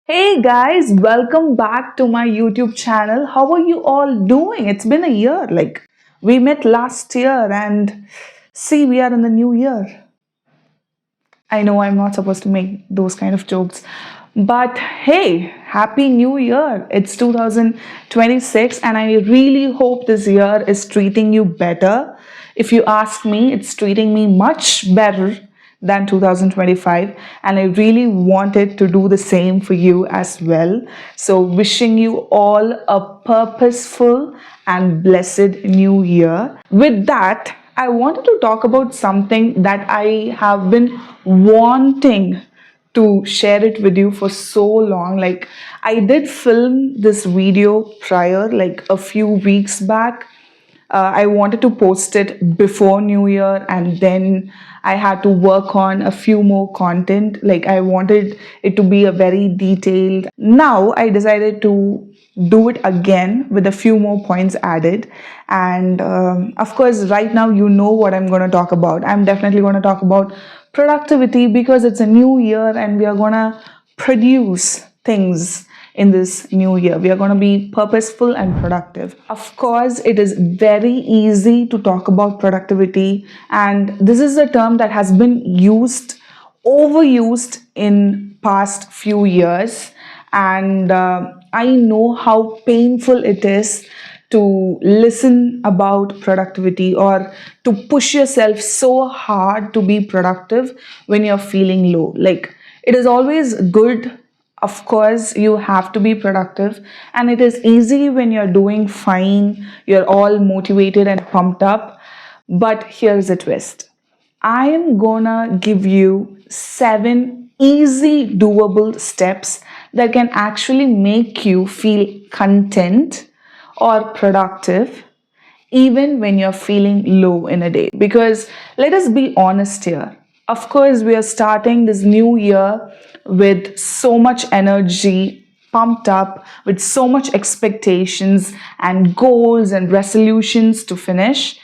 Hey guys, welcome back to my YouTube channel. How are you all doing? It's been a year. We met last year and see, we are in the new year. I know I'm not supposed to make those kind of jokes, but hey, happy new year. It's 2026 and I really hope this year is treating you better. If you ask me, it's treating me much better than 2025 and I really wanted to do the same for you as well. So wishing you all a purposeful and blessed new year. With that, I wanted to talk about something that I have been wanting to share it with you for so long. I did film this video prior, like a few weeks back. I wanted to post it before New Year, and then I had to work on a few more content. Like, I wanted it to be a very detailed. Now, I decided to do it again with a few more points added. And of course, right now, you know what I'm going to talk about. I'm definitely going to talk about productivity because it's a new year and we are going to produce things in this new year. We are going to be purposeful and productive. Of course, it is very easy to talk about productivity, and this is a term that has been overused in past few years. And I know how painful it is to listen about productivity or to push yourself so hard to be productive when you're feeling low. Like, it is always good, of course, you have to be productive, and it is easy when you're doing fine, you're all motivated and pumped up. But here's a twist. I am gonna give you 7 easy, doable steps that can actually make you feel content or productive even when you're feeling low in a day. Because let us be honest here. Of course, we are starting this new year with so much energy, pumped up, with so much expectations and goals and resolutions to finish.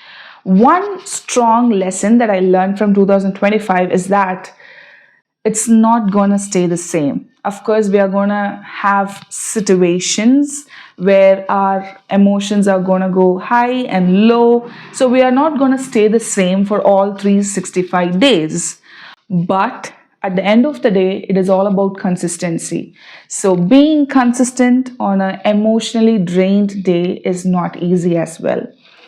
One strong lesson that I learned from 2025 is that it's not going to stay the same. Of course, we are going to have situations where our emotions are going to go high and low. So we are not going to stay the same for all 365 days. But at the end of the day, it is all about consistency. So being consistent on an emotionally drained day is not easy as well.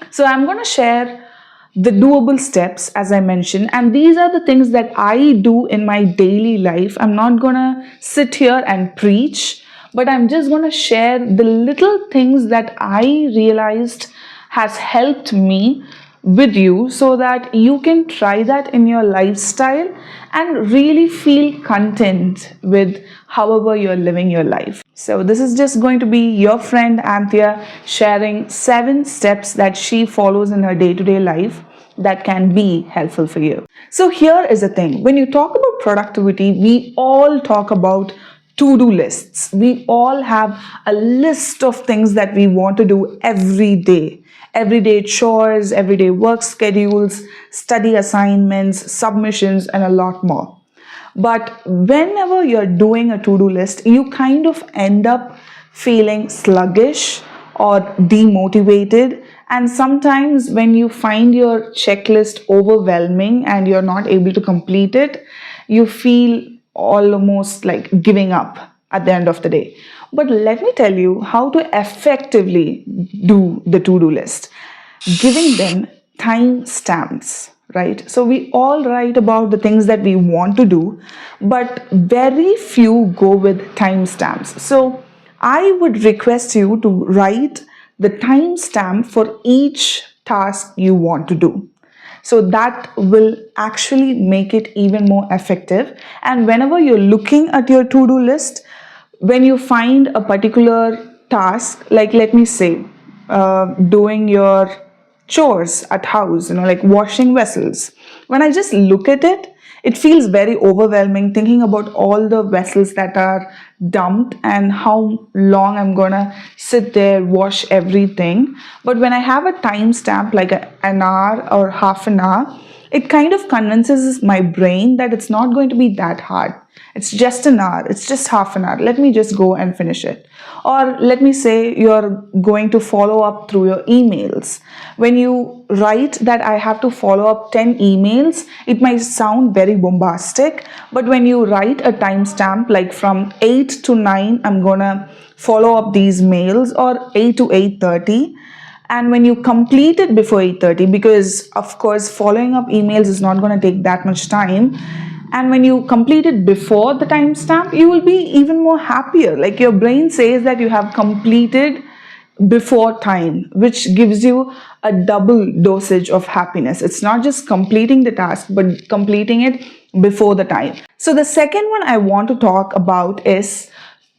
So I'm going to share the doable steps, as I mentioned, and these are the things that I do in my daily life. I'm not gonna sit here and preach, but I'm just gonna share the little things that I realized has helped me with you so that you can try that in your lifestyle and really feel content with however you're living your life. So, this is just going to be your friend Anthea sharing 7 steps that she follows in her day to day life that can be helpful for you. So, here is the thing, when you talk about productivity, we all talk about to do lists. We all have a list of things that we want to do every day. Everyday chores, everyday work schedules, study assignments, submissions, and a lot more. But whenever you're doing a to do list, you kind of end up feeling sluggish or demotivated. And sometimes, when you find your checklist overwhelming and you're not able to complete it, you feel almost like giving up at the end of the day. But let me tell you how to effectively do the to do list, giving them time stamps, right? So we all write about the things that we want to do, but very few go with time stamps. So I would request you to write the time stamp for each task you want to do. So that will actually make it even more effective. And whenever you're looking at your to do list, when you find a particular task, like let me say, doing your chores at house, like washing vessels, when I just look at it, it feels very overwhelming thinking about all the vessels that are dumped and how long I'm gonna sit there, wash everything. But when I have a timestamp like an hour or half an hour, it kind of convinces my brain that it's not going to be that hard. It's just an hour, it's just half an hour. Let me just go and finish it. Or let me say you're going to follow up through your emails. When you write that I have to follow up 10 emails, it might sound very bombastic, but when you write a timestamp like from 8 to 9, I'm gonna follow up these mails, or 8 to 8:30, and when you complete it before 8:30, because of course following up emails is not going to take that much time, and when you complete it before the timestamp, you will be even more happier. Like your brain says that you have completed before time, which gives you a double dosage of happiness. It's not just completing the task, but completing it before the time. So the second one I want to talk about is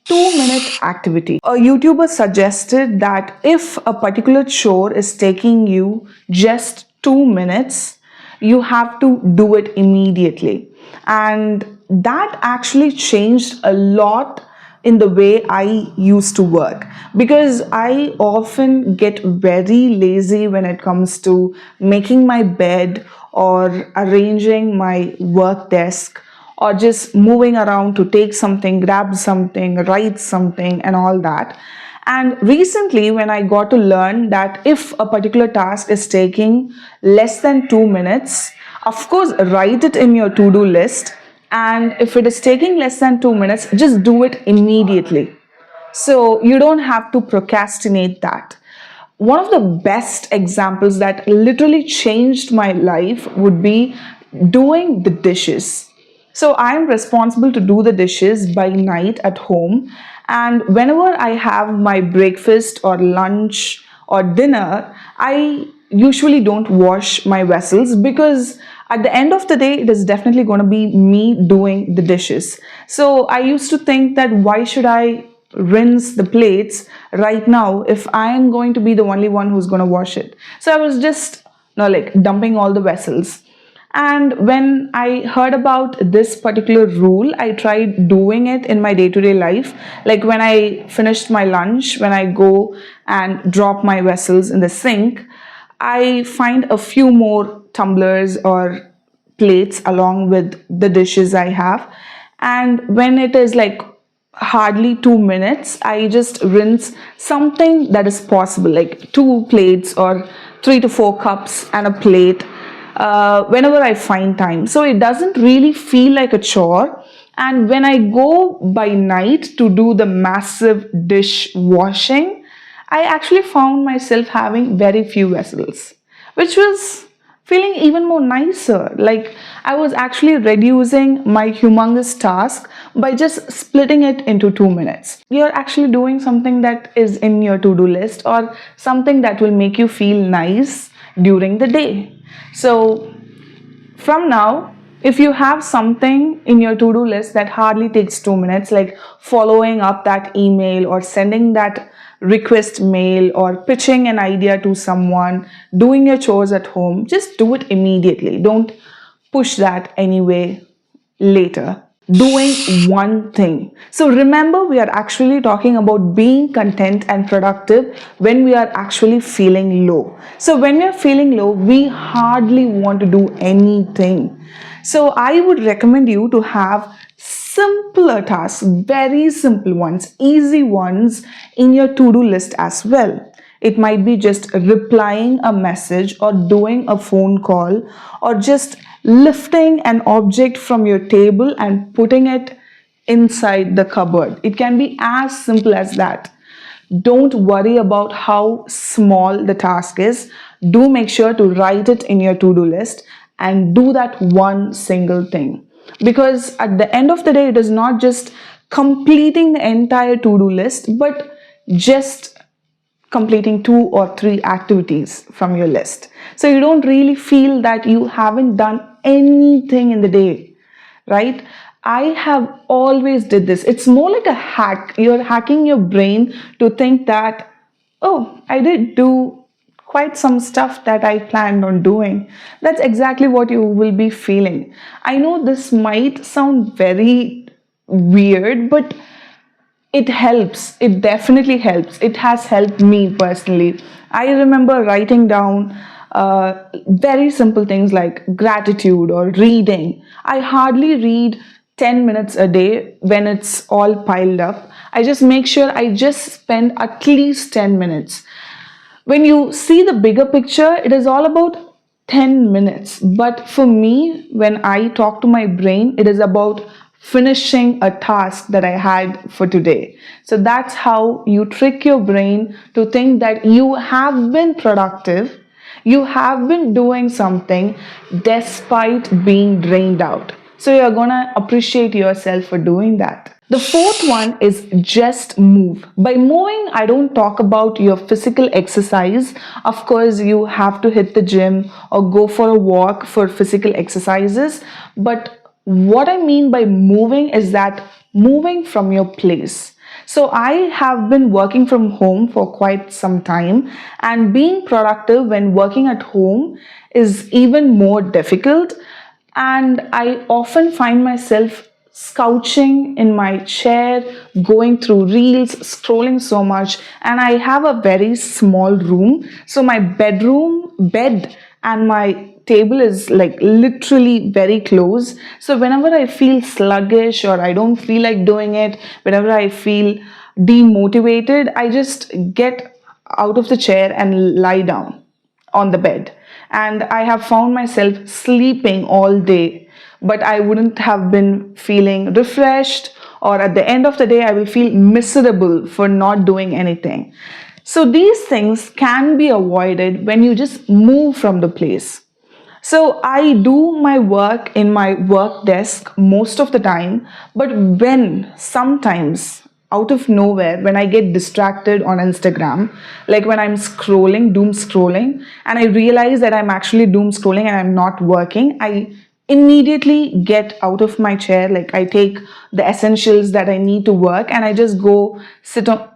2-minute activity. A YouTuber suggested that if a particular chore is taking you just 2 minutes, you have to do it immediately. And that actually changed a lot in the way I used to work, because I often get very lazy when it comes to making my bed or arranging my work desk, or just moving around to take something, grab something, write something, and all that. And recently, when I got to learn that if a particular task is taking less than 2 minutes, of course, write it in your to do list. And if it is taking less than 2 minutes, just do it immediately. So you don't have to procrastinate that. One of the best examples that literally changed my life would be doing the dishes. So I am responsible to do the dishes by night at home. And whenever I have my breakfast or lunch or dinner, I usually don't wash my vessels, because at the end of the day, it is definitely going to be me doing the dishes. So I used to think that why should I rinse the plates right now if I am going to be the only one who's going to wash it? So I was just like dumping all the vessels. And when I heard about this particular rule, I tried doing it in my day to day life. Like when I finished my lunch, when I go and drop my vessels in the sink, I find a few more tumblers or plates along with the dishes I have. And when it is like hardly 2 minutes, I just rinse something that is possible, like two plates or 3 to 4 cups and a plate, whenever I find time. So it doesn't really feel like a chore. And when I go by night to do the massive dish washing, I actually found myself having very few vessels, which was feeling even more nicer. Like I was actually reducing my humongous task by just splitting it into 2 minutes. You're actually doing something that is in your to do list, or something that will make you feel nice during the day. So from now, if you have something in your to do list that hardly takes 2 minutes, like following up that email or sending that request mail or pitching an idea to someone, doing your chores at home, just do it immediately. Don't push that anyway later. Doing one thing. So remember, we are actually talking about being content and productive when we are actually feeling low. So when we are feeling low, we hardly want to do anything. So I would recommend you to have simpler tasks, very simple ones, easy ones in your to-do list as well. It might be just replying a message, or doing a phone call, or just lifting an object from your table and putting it inside the cupboard. It can be as simple as that. Don't worry about how small the task is. Do make sure to write it in your to do list and do that one single thing. Because at the end of the day, it is not just completing the entire to do list, but just completing 2 or 3 activities from your list. So you don't really feel that you haven't done anything in the day, right? I have always did this. It's more like a hack. You're hacking your brain to think that, oh, I did do quite some stuff that I planned on doing. That's exactly what you will be feeling. I know this might sound very weird, but it helps. It definitely helps. It has helped me personally. I remember writing down very simple things like gratitude or reading. I hardly read 10 minutes a day when it's all piled up. I just make sure I just spend at least 10 minutes. When you see the bigger picture, it is all about 10 minutes. But for me, when I talk to my brain, it is about finishing a task that I had for today. So that's how you trick your brain to think that you have been productive, you have been doing something despite being drained out. So you're gonna appreciate yourself for doing that. The fourth one is just move. By moving, I don't talk about your physical exercise. Of course, you have to hit the gym or go for a walk for physical exercises. But what I mean by moving is that moving from your place. So I have been working from home for quite some time, and being productive when working at home is even more difficult. And I often find myself slouching in my chair, going through reels, scrolling so much. And I have a very small room. So my bed, and my table is like literally very close. So whenever I feel sluggish or I don't feel like doing it, whenever I feel demotivated, I just get out of the chair and lie down on the bed. And I have found myself sleeping all day, but I wouldn't have been feeling refreshed, or at the end of the day, I will feel miserable for not doing anything. So these things can be avoided when you just move from the place. So I do my work in my work desk most of the time, but when sometimes out of nowhere, when I get distracted on Instagram, like when I'm scrolling, doom scrolling, and I realize that I'm actually doom scrolling and I'm not working, I immediately get out of my chair. Like I take the essentials that I need to work and I just go sit on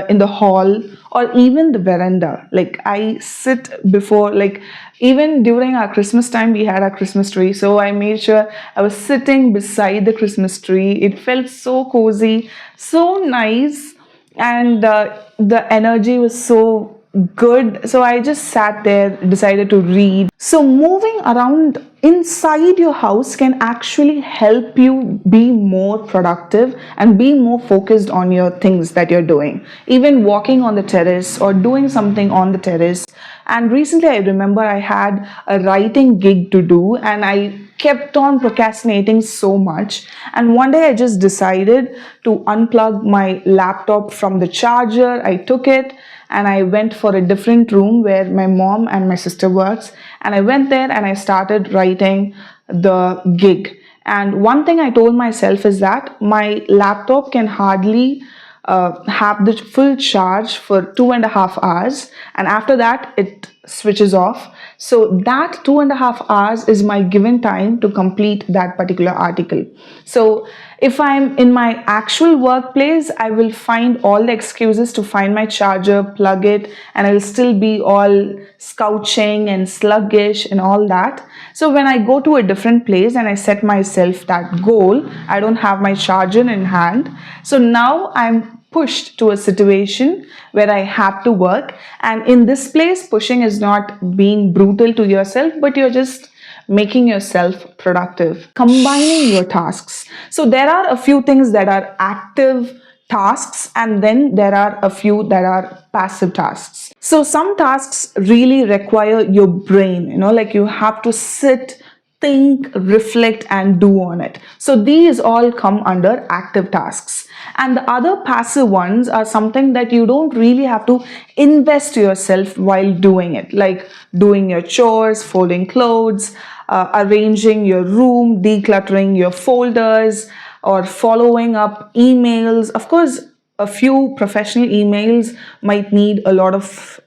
in the hall or even the veranda. Like I sit before, like even during our Christmas time, we had our Christmas tree. So I made sure I was sitting beside the Christmas tree. It felt so cozy, so nice, and the energy was so good. So I just sat there, decided to read. So moving around inside your house can actually help you be more productive and be more focused on your things that you're doing. Even walking on the terrace or doing something on the terrace. And recently I remember I had a writing gig to do and I kept on procrastinating so much. And one day I just decided to unplug my laptop from the charger. I took it and I went for a different room where my mom and my sister works. And I went there and I started writing the gig. And one thing I told myself is that my laptop can hardly have the full charge for 2.5 hours, and after that it switches off. So that 2.5 hours is my given time to complete that particular article. So if I'm in my actual workplace, I will find all the excuses to find my charger, plug it, and I'll still be all slouching and sluggish and all that. So when I go to a different place and I set myself that goal, I don't have my charger in hand. So now I'm pushed to a situation where I have to work. And in this place, pushing is not being brutal to yourself, but you're just making yourself productive. Combining your tasks. So there are a few things that are active tasks, and then there are a few that are passive tasks. So some tasks really require your brain, like you have to sit, think, reflect, and do on it. So these all come under active tasks. And the other passive ones are something that you don't really have to invest yourself while doing it, like doing your chores, folding clothes, arranging your room, decluttering your folders, or following up emails. Of course, a few professional emails might need a lot of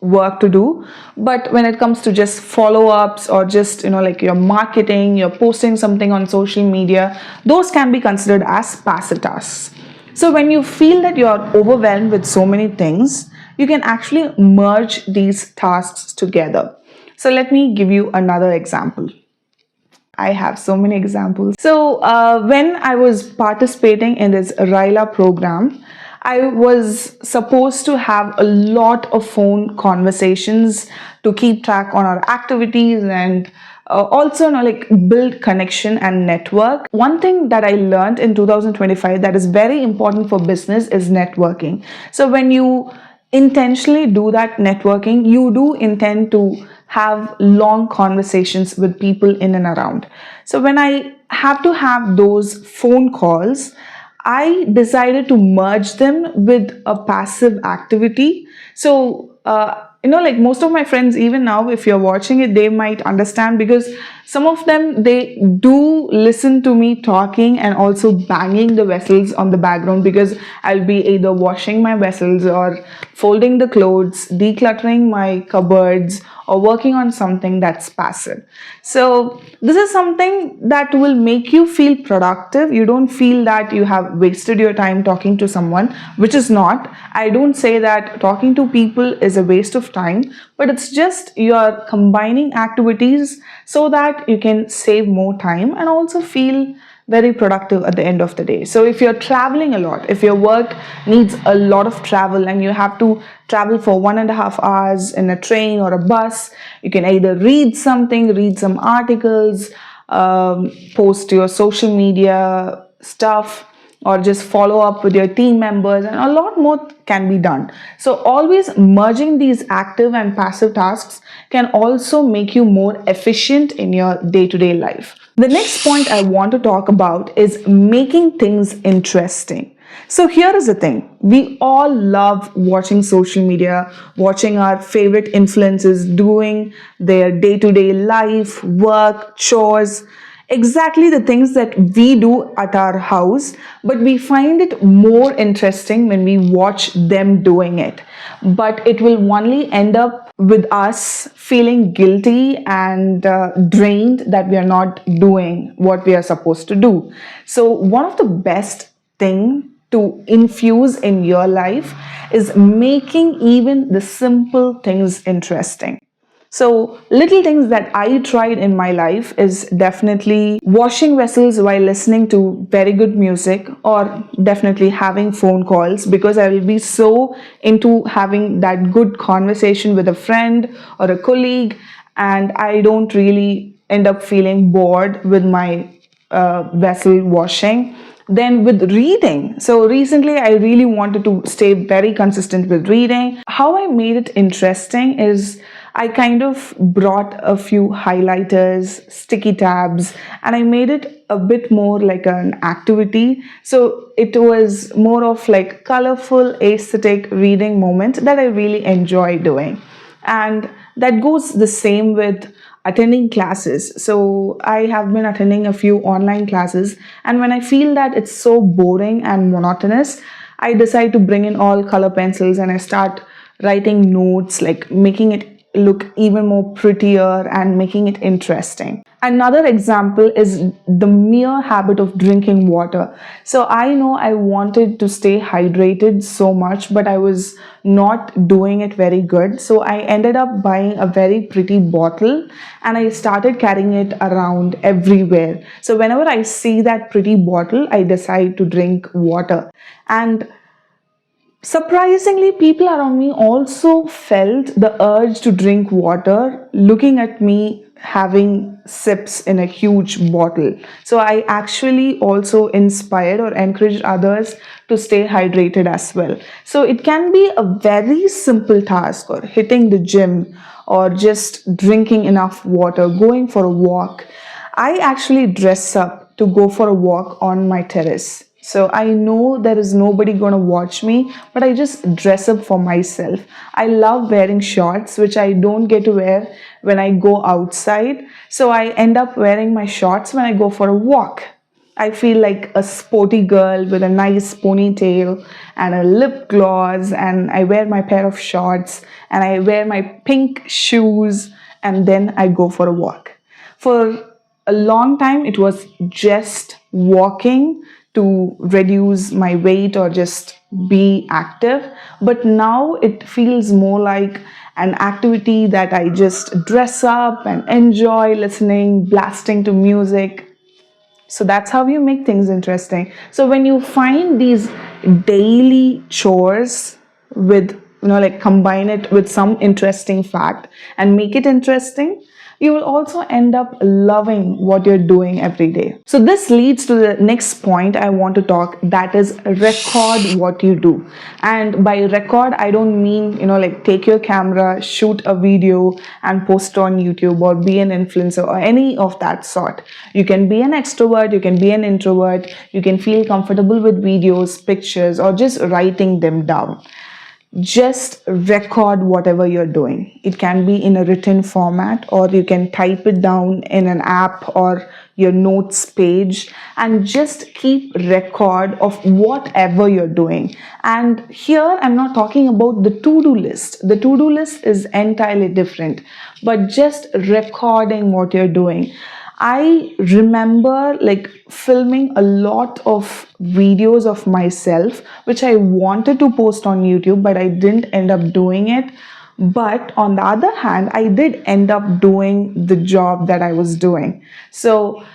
work to do, but when it comes to just follow-ups or just like your marketing, you're posting something on social media, those can be considered as passive tasks. So when you feel that you're overwhelmed with so many things, you can actually merge these tasks together. So let me give you another example. I have so many examples. So when I was participating in this RILA program, I was supposed to have a lot of phone conversations to keep track on our activities and also like build connection and network. One thing that I learned in 2025 that is very important for business is networking. So when you intentionally do that networking, you do intend to have long conversations with people in and around. So when I have to have those phone calls, I decided to merge them with a passive activity. So, like most of my friends, even now, if you're watching it, they might understand because some of them, they do listen to me talking and also banging the vessels on the background because I'll be either washing my vessels or folding the clothes, decluttering my cupboards, or working on something that's passive. So, this is something that will make you feel productive. You don't feel that you have wasted your time talking to someone, which is not. I don't say that talking to people is a waste of time, but it's just you're combining activities so that you can save more time and also feel very productive at the end of the day. So if you're traveling a lot, if your work needs a lot of travel and you have to travel for 1.5 hours in a train or a bus, you can either read something, read some articles, post your social media stuff, or just follow up with your team members, and a lot more can be done. So always merging these active and passive tasks can also make you more efficient in your day-to-day life. The next point I want to talk about is making things interesting. So here is the thing. We all love watching social media, watching our favorite influencers doing their day-to-day life, work, chores, exactly the things that we do at our house, but we find it more interesting when we watch them doing it. But it will only end up with us feeling guilty and drained that we are not doing what we are supposed to do. So, one of the best thing to infuse in your life is making even the simple things interesting. So, little things that I tried in my life is definitely washing vessels while listening to very good music, or definitely having phone calls because I will be so into having that good conversation with a friend or a colleague, and I don't really end up feeling bored with my vessel washing. Then with reading. So recently I really wanted to stay very consistent with reading. How I made it interesting is I kind of brought a few highlighters, sticky tabs, and I made it a bit more like an activity. So it was more of like colorful, aesthetic reading moment that I really enjoy doing. And that goes the same with attending classes. So I have been attending a few online classes, and when I feel that it's so boring and monotonous, I decide to bring in all color pencils and I start writing notes, like making it look even more prettier and making it interesting. Another example is the mere habit of drinking water. So I know I wanted to stay hydrated so much, but I was not doing it very good. So I ended up buying a very pretty bottle and I started carrying it around everywhere. So whenever I see that pretty bottle, I decide to drink water. And surprisingly, people around me also felt the urge to drink water, looking at me having sips in a huge bottle. So, I actually also inspired or encouraged others to stay hydrated as well. So, it can be a very simple task, or hitting the gym, or just drinking enough water, going for a walk. I actually dress up to go for a walk on my terrace. So I know there is nobody going to watch me, but I just dress up for myself. I love wearing shorts, which I don't get to wear when I go outside. So I end up wearing my shorts when I go for a walk. I feel like a sporty girl with a nice ponytail and a lip gloss, and I wear my pair of shorts and I wear my pink shoes, and then I go for a walk. For a long time, it was just walking to reduce my weight or just be active. But now it feels more like an activity that I just dress up and enjoy listening, blasting to music. So that's how you make things interesting. So when you find these daily chores with, like combine it with some interesting fact and make it interesting, you will also end up loving what you're doing every day. So this leads to the next point I want to talk, that is record what you do. And by record, I don't mean, like take your camera, shoot a video and post on YouTube or be an influencer or any of that sort. You can be an extrovert, you can be an introvert, you can feel comfortable with videos, pictures, or just writing them down. Just record whatever you're doing. It can be in a written format, or you can type it down in an app or your notes page, and just keep record of whatever you're doing. And here I'm not talking about the to-do list. The to-do list is entirely different, but just recording what you're doing. I remember like filming a lot of videos of myself, which I wanted to post on YouTube, but I didn't end up doing it. But on the other hand, I did end up doing the job that I was doing. So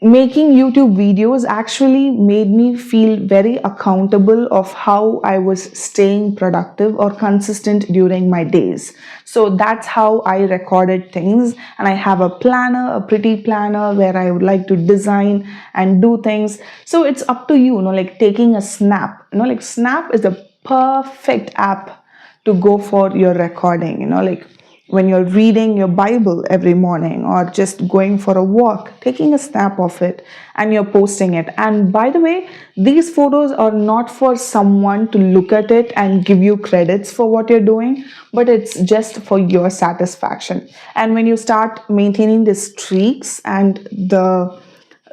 making YouTube videos actually made me feel very accountable of how I was staying productive or consistent during my days. So that's how I recorded things. And I have a planner, a pretty planner where I would like to design and do things. So it's up to you, like taking a snap. Like Snap is a perfect app to go for your recording, like when you're reading your Bible every morning or just going for a walk, taking a snap of it and you're posting it. And by the way, these photos are not for someone to look at it and give you credits for what you're doing, but it's just for your satisfaction. And when you start maintaining the streaks and the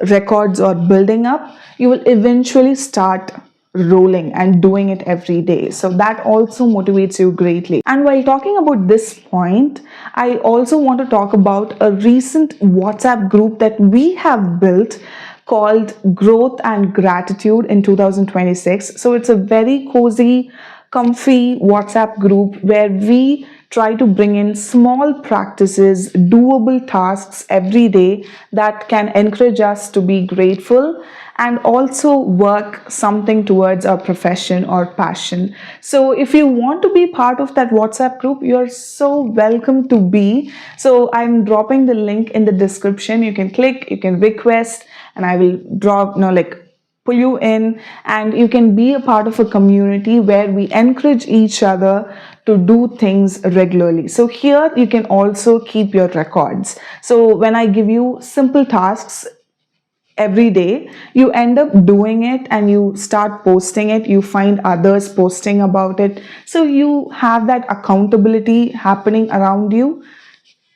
records are building up, you will eventually start rolling and doing it every day. So that also motivates you greatly. And while talking about this point, I also want to talk about a recent WhatsApp group that we have built called Growth and Gratitude in 2026. So it's a very cozy, comfy WhatsApp group where we try to bring in small practices, doable tasks every day that can encourage us to be grateful and also work something towards our profession or passion. So if you want to be part of that WhatsApp group, you're so welcome to be. So I'm dropping the link in the description. You can click, you can request, and I will drop, pull you in, and you can be a part of a community where we encourage each other to do things regularly. So here you can also keep your records. So when I give you simple tasks every day, you end up doing it and you start posting it, you find others posting about it, so you have that accountability happening around you.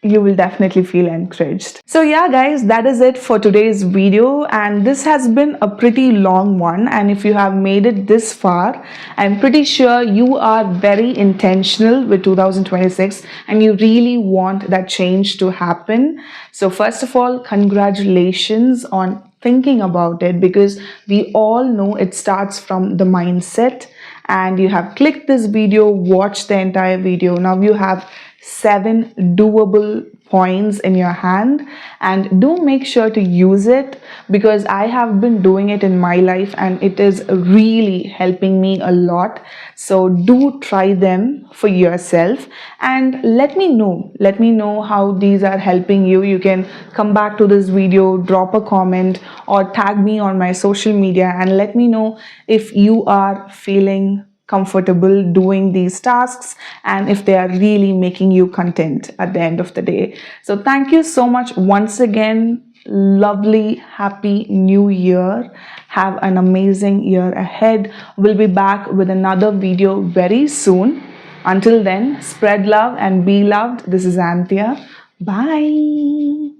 You will definitely feel encouraged. So yeah guys, that is it for today's video, and this has been a pretty long one. And if you have made it this far, I'm pretty sure you are very intentional with 2026 and you really want that change to happen. So first of all, congratulations on thinking about it, because we all know it starts from the mindset. And you have clicked this video, watched the entire video. Now you have 7 doable points in your hand, and do make sure to use it, because I have been doing it in my life and it is really helping me a lot. So do try them for yourself and let me know how these are helping you. You can come back to this video, drop a comment, or tag me on my social media and let me know if you are feeling comfortable doing these tasks and if they are really making you content at the end of the day. So thank you so much once again. Lovely, happy new year. Have an amazing year ahead. We'll be back with another video very soon. Until then, spread love and be loved. This is Anthea. Bye.